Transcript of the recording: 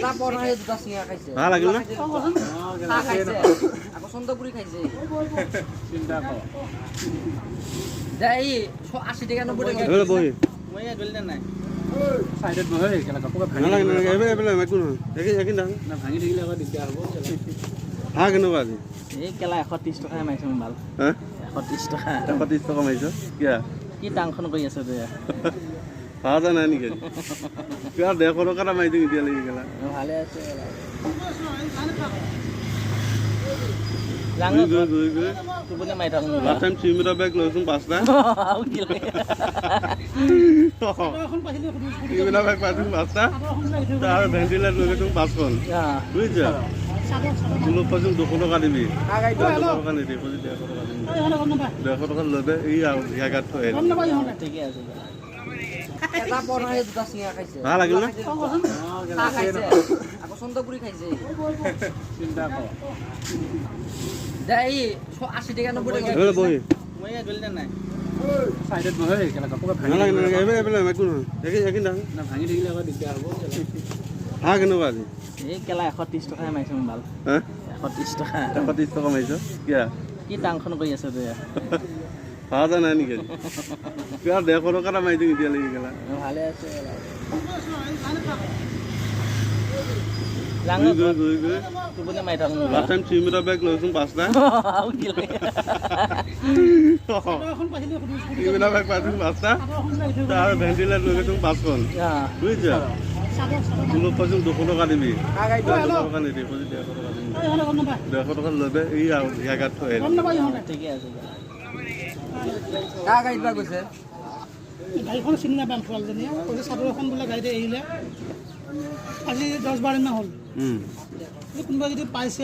এটা পৰহে দুটা চিঙা খাইছে ভাল লাগিল না চাহ খাইছে আকৌ চন্দপুৰি খাইছে চিন্তা কৰ যাই 80 টাকা 90 টাকা এবাৰে বহি মই গলি নাই চাইডত বহে কেলা কাপোৰ ভাঙি নালাগে নালাগে এবাৰে একো নহয় একদিন দাম না ভাঙি থাকিলে আকৌ দিগদাৰ হ'ব হাঁহ কেনেকুৱা আজি এই কেলা 130 টকা মাৰিছে মই ভাল হা 130 টকা 130 টকা মাৰিছ কিয়া কি টাংখন কৰি আছে তই ভাড়া নাই নেকি কিয় 150 টকা এটা মাৰি দিম এতিয়ালৈকে গেলা ভালে আছে গৈ গৈ গৈ টোপনি মাৰি থাকোঁ লাষ্ট টাইম চিমিটাৰ বেগ লৈছোন 5টা চিমিটাৰ বেগ পাইছোন 5টা আৰু ভেণ্টিলেট লৈ গৈছোন 5খন বুজিছ তোক পাইছোন 200 টকা দিবি 200 টকা নিদিবি 150 টকা দিবি 150 টকা ল'বে এই ইয়াত থৈ ঠিকে আছে এটা পৰহে দুটা চিঙা খাইছে ভাল লাগিল না চাহ খাইছে আকৌ চন্দপুৰি খাইছে চিন্তা কৰ যাই 80 টাকা 90 টাকা এবাৰে বহি মই গলি নাই চাইডত বহে কেলা কাপোৰ ভাঙি নালাগে নালাগে এবাৰে একো নহয় একদিন দাম না ভাঙি থাকিলে আকৌ দিগদাৰ হ'ব হাঁহ কেনেকুৱা আজি এই কেলা 130 টকা মাৰিছে মই ভাল হা 130 টকা 130 টকা মাৰিছ কিয়া কি টাংখন কৰি আছে তই ভাড়া নাই নেকি কিয় 150 টকা এটা মাৰি দিম এতিয়ালৈকে গেলা ভালে আছে গৈ গৈ গৈ টোপনি মাৰি থাকোঁ লাষ্ট টাইম চিমিটাৰ বেগ লৈছোন 5টা চিমিটাৰ বেগ পাইছোন 5টা আৰু ভেণ্টিলেট লৈ গৈছোন 5খন বুজিছ তোক পাইছোন 200 টকা দিবি 200 টকা নিদিবি 150 টকা দিবি 150 টকা ল'বে এই ইয়াত থৈ ঠিকে আছে কা গাড়ীত গৈছে গাড়ীখন চিনি নাপাম ছোৱালীজনীয়ে কৈছে চাদৰ এখন বোলে গাড়ীতে এৰিলে আজি 10-12 দিন হ'ল কোনোবা যদি পাইছে